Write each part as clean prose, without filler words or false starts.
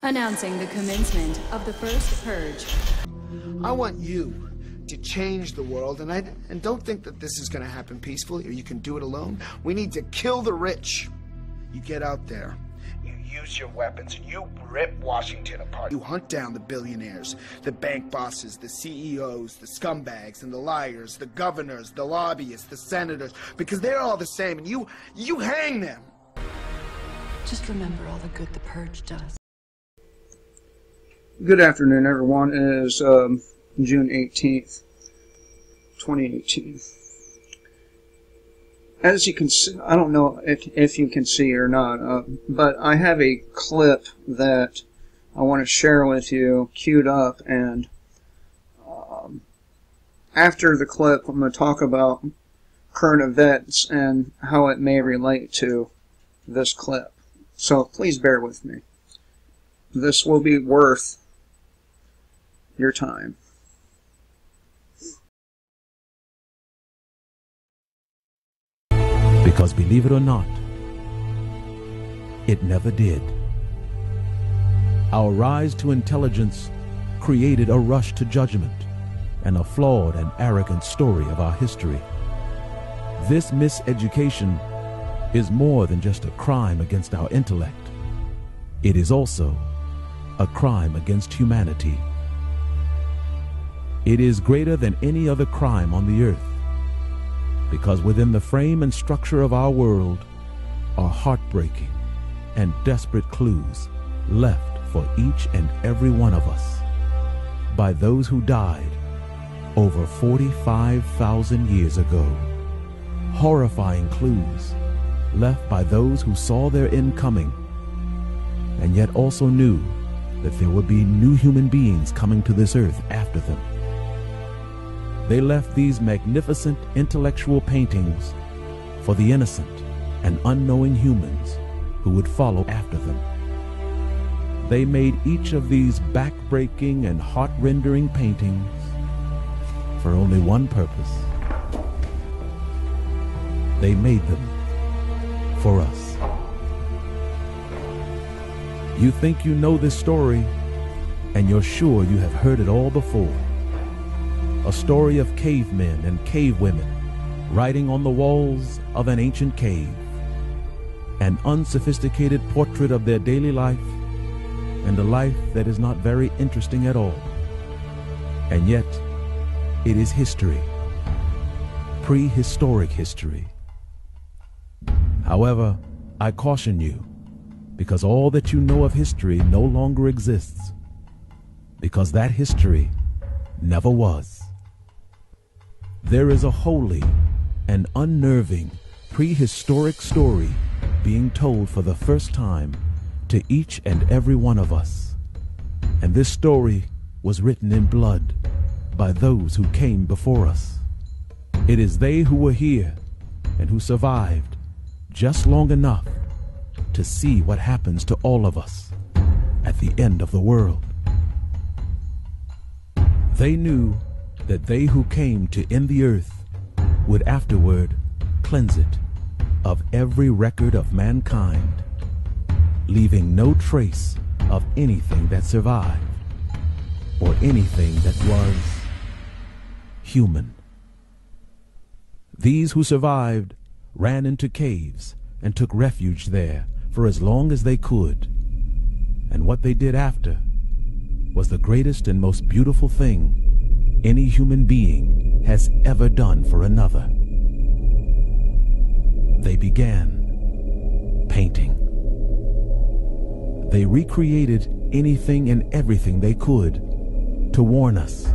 Announcing the commencement of the first purge. I want you to change the world, and don't think that this is going to happen peacefully or you can do it alone. We need to kill the rich. You get out there, you use your weapons, and you rip Washington apart. You hunt down the billionaires, the bank bosses, the CEOs, the scumbags and the liars, the governors, the lobbyists, the senators, because they're all the same, and you hang them. Just remember all the good the purge does. Good afternoon, everyone. It is June 18th, 2018. As you can see, I don't know if you can see or not, but I have a clip that I want to share with you queued up, and after the clip I'm going to talk about current events and how it may relate to this clip. So please bear with me. This will be worth your time. Because believe it or not, it never did. Our rise to intelligence created a rush to judgment and a flawed and arrogant story of our history. This miseducation is more than just a crime against our intellect. It is also a crime against humanity. It is greater than any other crime on the earth, because within the frame and structure of our world are heartbreaking and desperate clues left for each and every one of us by those who died over 45,000 years ago. Horrifying clues left by those who saw their end coming and yet also knew that there would be new human beings coming to this earth after them. They left these magnificent intellectual paintings for the innocent and unknowing humans who would follow after them. They made each of these back-breaking and heart-rendering paintings for only one purpose. They made them for us. You think you know this story, and you're sure you have heard it all before. A story of cavemen and cavewomen writing on the walls of an ancient cave. An unsophisticated portrait of their daily life, and a life that is not very interesting at all. And yet, it is history. Prehistoric history. However, I caution you, because all that you know of history no longer exists, because that history never was. There is a holy and unnerving prehistoric story being told for the first time to each and every one of us. And this story was written in blood by those who came before us. It is they who were here and who survived just long enough to see what happens to all of us at the end of the world. They knew that they who came to end the earth would afterward cleanse it of every record of mankind, leaving no trace of anything that survived or anything that was human. These who survived ran into caves and took refuge there for as long as they could, and what they did after was the greatest and most beautiful thing any human being has ever done for another. They began painting. They recreated anything and everything they could to warn us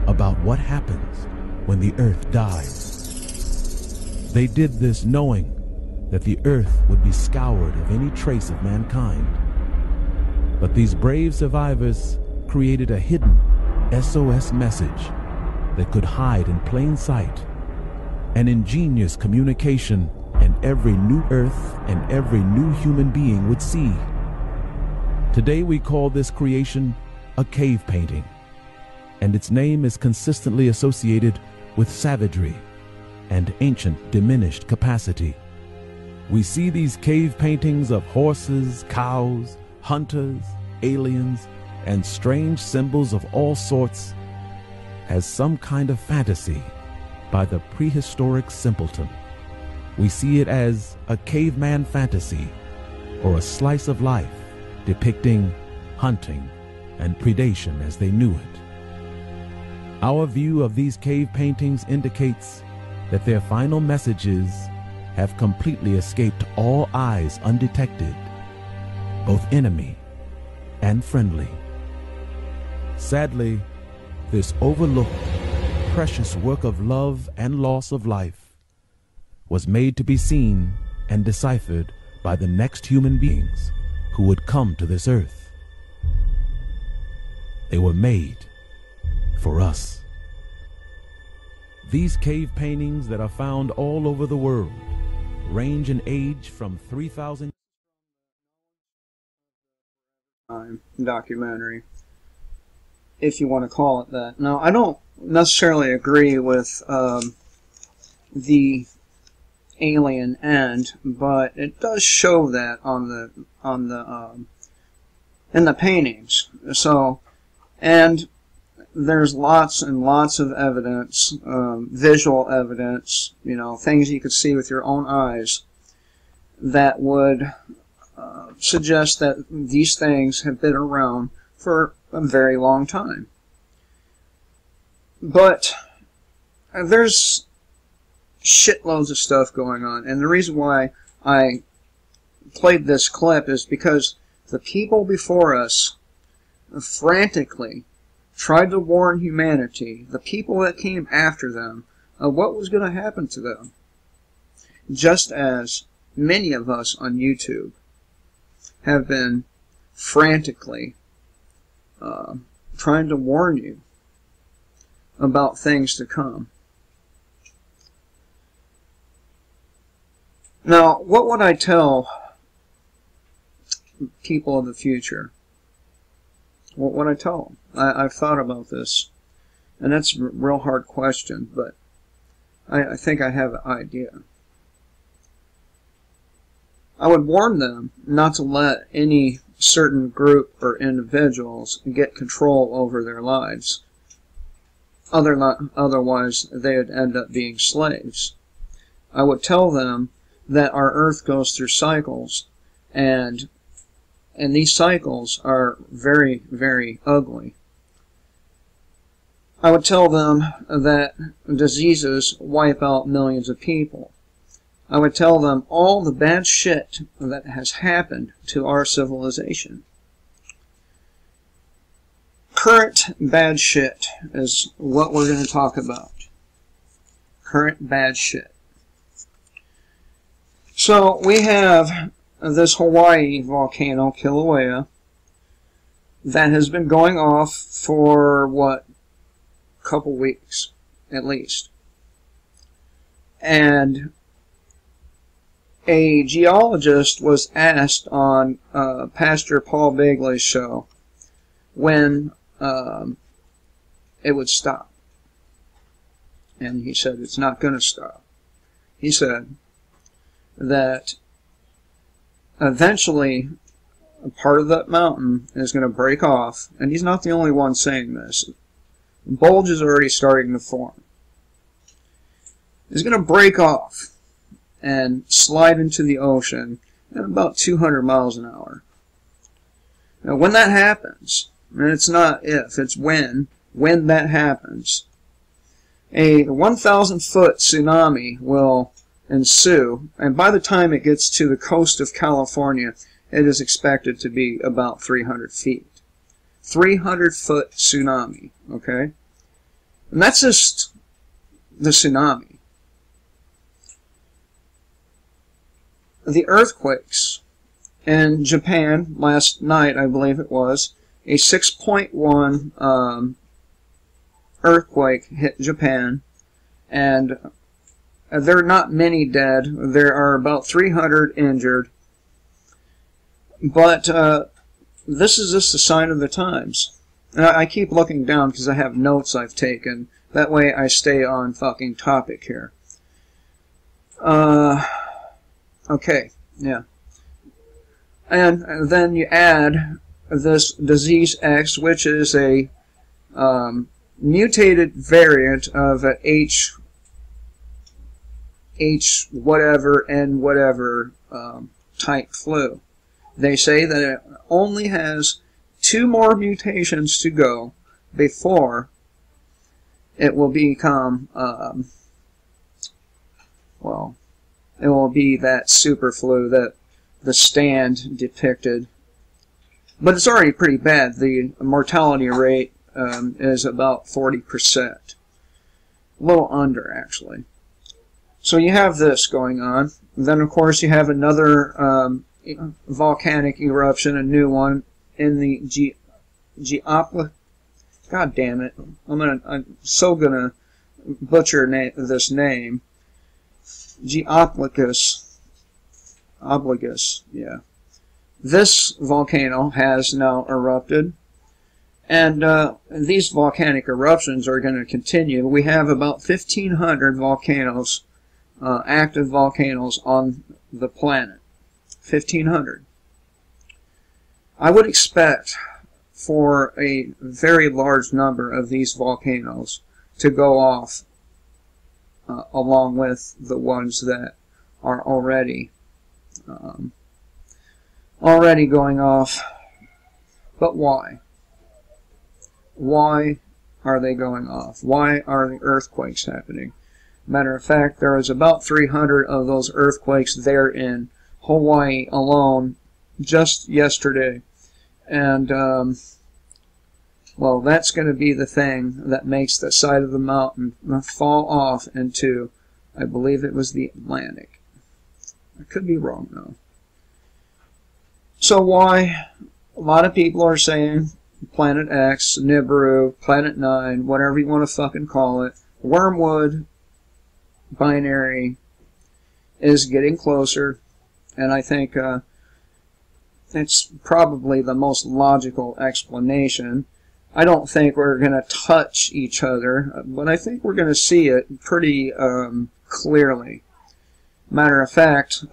about what happens when the earth dies. They did this knowing that the earth would be scoured of any trace of mankind. But these brave survivors created a hidden SOS message that could hide in plain sight, an ingenious communication, and every new earth and every new human being would see. Today we call this creation a cave painting, and its name is consistently associated with savagery and ancient diminished capacity. We see these cave paintings of horses, cows, hunters, aliens, and strange symbols of all sorts as some kind of fantasy by the prehistoric simpleton. We see it as a caveman fantasy or a slice of life depicting hunting and predation as they knew it. Our view of these cave paintings indicates that their final messages have completely escaped all eyes undetected, both enemy and friendly. Sadly, this overlooked, precious work of love and loss of life was made to be seen and deciphered by the next human beings who would come to this earth. They were made for us. These cave paintings that are found all over the world range in age from 3,000 documentary, if you want to call it that. Now, I don't necessarily agree with the alien end, but it does show that in the paintings. So, and there's lots and lots of evidence, visual evidence, you know, things you could see with your own eyes that would suggest that these things have been around for a very long time. But there's shitloads of stuff going on, and the reason why I played this clip is because the people before us frantically tried to warn humanity, the people that came after them, of what was going to happen to them. Just as many of us on YouTube have been frantically trying to warn you about things to come. Now, what would I tell people of the future? What would I tell them? I've thought about this, and that's a real hard question, but I think I have an idea. I would warn them not to let any certain group or individuals get control over their lives. Otherwise, they would end up being slaves. I would tell them that our Earth goes through cycles, and these cycles are very, very ugly. I would tell them that diseases wipe out millions of people. I would tell them all the bad shit that has happened to our civilization. Current bad shit is what we're going to talk about. Current bad shit. So we have this Hawaii volcano, Kilauea, that has been going off for, what, a couple weeks, at least. And a geologist was asked on Pastor Paul Begley's show when it would stop. And he said it's not going to stop. He said that eventually a part of that mountain is going to break off, and he's not the only one saying this. The bulge is already starting to form. It's going to break off and slide into the ocean at about 200 miles an hour. Now, when that happens, and it's not if, it's when that happens, a 1,000-foot tsunami will ensue, and by the time it gets to the coast of California, it is expected to be about 300 feet. 300-foot tsunami, okay? And that's just the tsunami. The earthquakes in Japan last night, I believe it was, a 6.1 earthquake hit Japan, and there are not many dead. There are about 300 injured. But this is just a sign of the times. And I keep looking down because I have notes I've taken. That way I stay on fucking topic here. Okay, yeah. And then you add this disease X, which is a mutated variant of a H whatever N whatever type flu. They say that it only has 2 more mutations to go before it will become, well, it will be that super flu that the Stand depicted. But it's already pretty bad. The mortality rate is about 40%. A little under, actually. So you have this going on. Then, of course, you have another volcanic eruption, a new one, in the Geopla. God damn it! I'm so gonna butcher this name. Geobligus. Obligus, yeah. This volcano has now erupted, and these volcanic eruptions are going to continue. We have about 1,500 volcanoes, active volcanoes on the planet. 1,500. I would expect for a very large number of these volcanoes to go off along with the ones that are already going off. But why? Why are they going off? Why are the earthquakes happening? Matter of fact, there was about 300 of those earthquakes there in Hawaii alone just yesterday. And, well, that's going to be the thing that makes the side of the mountain fall off into, I believe it was the Atlantic. I could be wrong, though. So why? A lot of people are saying Planet X, Nibiru, Planet 9, whatever you want to fucking call it, Wormwood binary is getting closer, and I think it's probably the most logical explanation. I don't think we're going to touch each other, but I think we're going to see it pretty clearly. Matter of fact,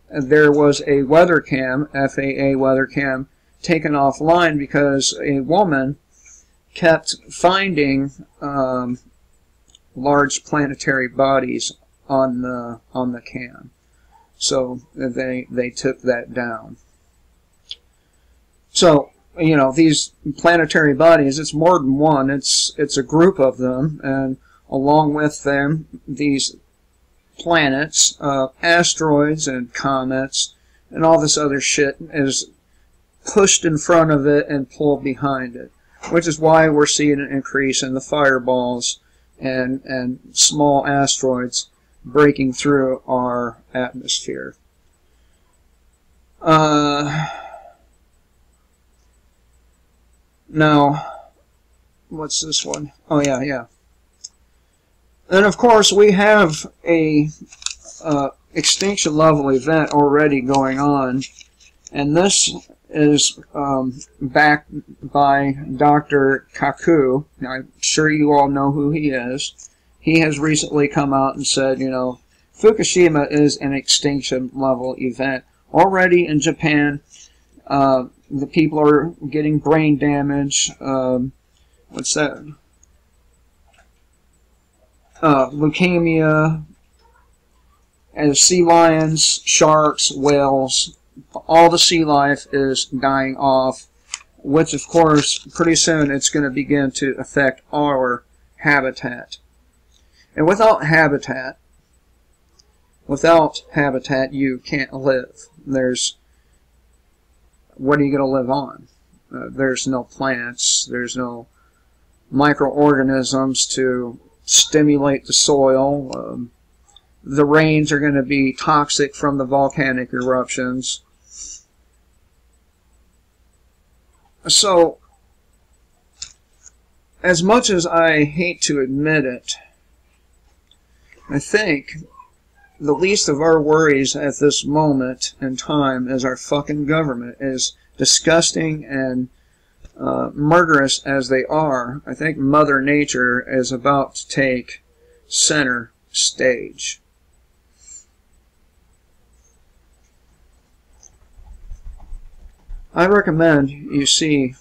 there was a weather cam, FAA weather cam, taken offline because a woman kept finding large planetary bodies on the cam. So they took that down. So, you know, these planetary bodies, it's more than one. It's a group of them, and along with them, these planets, asteroids and comets, and all this other shit is pushed in front of it and pulled behind it, which is why we're seeing an increase in the fireballs and small asteroids breaking through our atmosphere. Now, what's this one? Oh, yeah. And of course, we have a extinction level event already going on, and this is backed by Dr. Kaku. Now, I'm sure you all know who he is. He has recently come out and said, you know, Fukushima is an extinction level event. Already in Japan, the people are getting brain damage. What's that? Leukemia, and sea lions, sharks, whales, all the sea life is dying off, which of course pretty soon it's going to begin to affect our habitat. And without habitat you can't live. What are you going to live on? There's no plants, there's no microorganisms to stimulate the soil. The rains are going to be toxic from the volcanic eruptions. So, as much as I hate to admit it, I think the least of our worries at this moment in time is our fucking government. As disgusting and murderous as they are, I think Mother Nature is about to take center stage. I recommend you see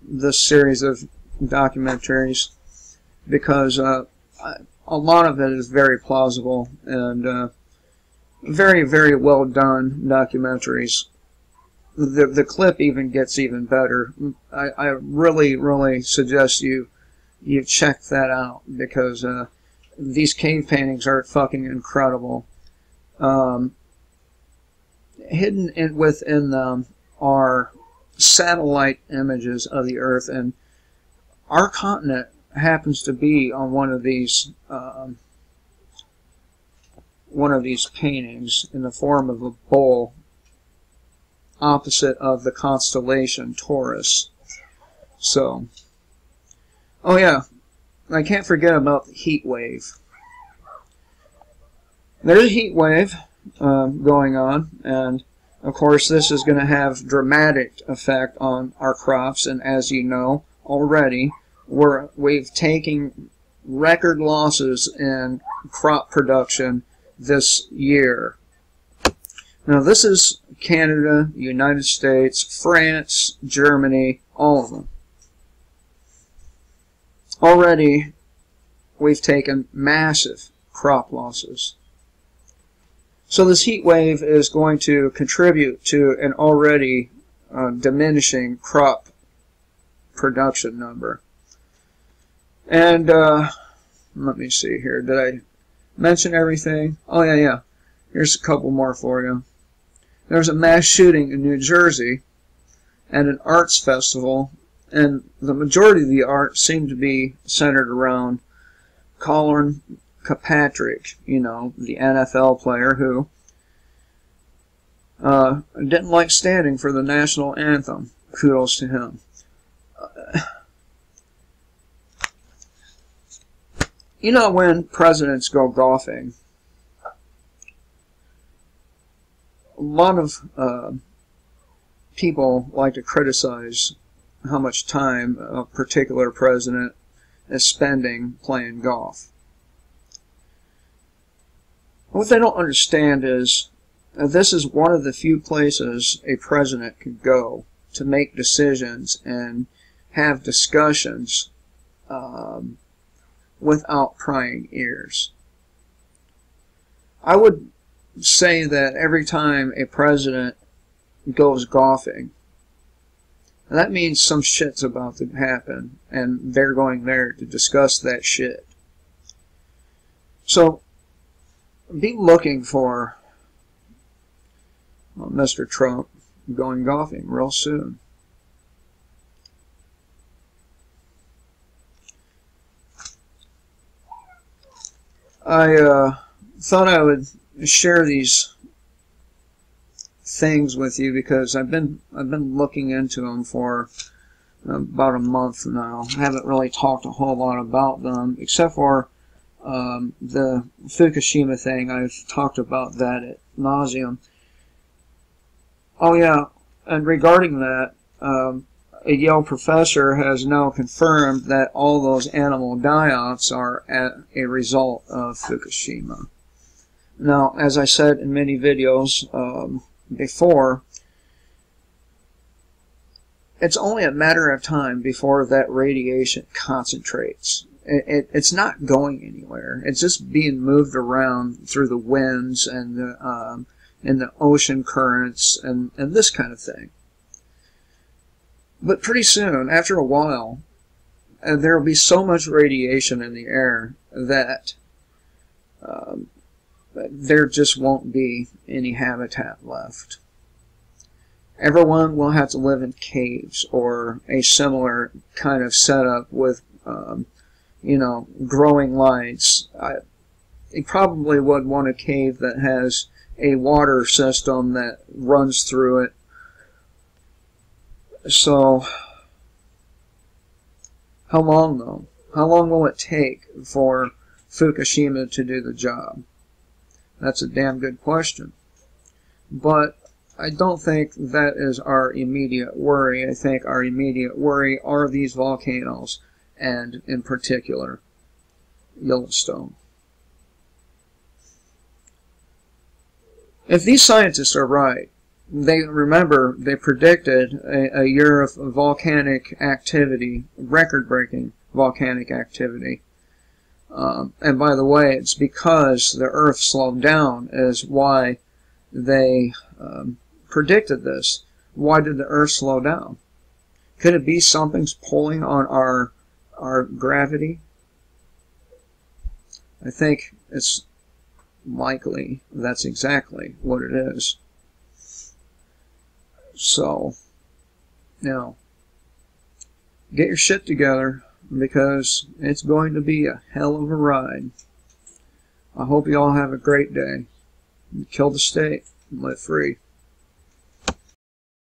this series of documentaries because a lot of it is very plausible and very, very well done documentaries. The clip even gets even better. I really, really suggest you check that out because these cave paintings are fucking incredible. Hidden within them are satellite images of the Earth, and our continent happens to be on one of these paintings in the form of a bull opposite of the constellation Taurus. So, oh yeah, I can't forget about the heat wave. There's a heat wave going on, and of course this is going to have dramatic effect on our crops, and as you know already, we've taken record losses in crop production this year. Now this is Canada, United States, France, Germany, all of them. Already we've taken massive crop losses. So this heat wave is going to contribute to an already diminishing crop production number. And let me see here. Did I mention everything? Oh yeah. Here's a couple more for you. There was a mass shooting in New Jersey at an arts festival, and the majority of the art seemed to be centered around Colin Kaepernick, you know, the NFL player who didn't like standing for the national anthem. Kudos to him. You know, when presidents go golfing, a lot of people like to criticize how much time a particular president is spending playing golf. What they don't understand is this is one of the few places a president can go to make decisions and have discussions without prying ears. I would say that every time a president goes golfing, that means some shit's about to happen, and they're going there to discuss that shit. So, be looking for Mr. Trump going golfing real soon. I thought I would share these things with you because I've been looking into them for about a month now. I haven't really talked a whole lot about them except for the Fukushima thing. I've talked about that at nauseum. Oh yeah, and regarding that, a Yale professor has now confirmed that all those animal die-offs are a result of Fukushima. Now, as I said in many videos before, it's only a matter of time before that radiation concentrates. It's not going anywhere. It's just being moved around through the winds and the ocean currents and this kind of thing. But pretty soon, after a while, there will be so much radiation in the air that there just won't be any habitat left. Everyone will have to live in caves or a similar kind of setup with, you know, growing lights. You probably would want a cave that has a water system that runs through it. So, how long though? How long will it take for Fukushima to do the job? That's a damn good question. But I don't think that is our immediate worry. I think our immediate worry are these volcanoes, and in particular, Yellowstone. If these scientists are right, they predicted a year of volcanic activity, record-breaking volcanic activity. And by the way, it's because the Earth slowed down is why they predicted this. Why did the Earth slow down? Could it be something's pulling on our gravity? I think it's likely that's exactly what it is. So, now, get your shit together, because it's going to be a hell of a ride. I hope you all have a great day. Kill the state and live free.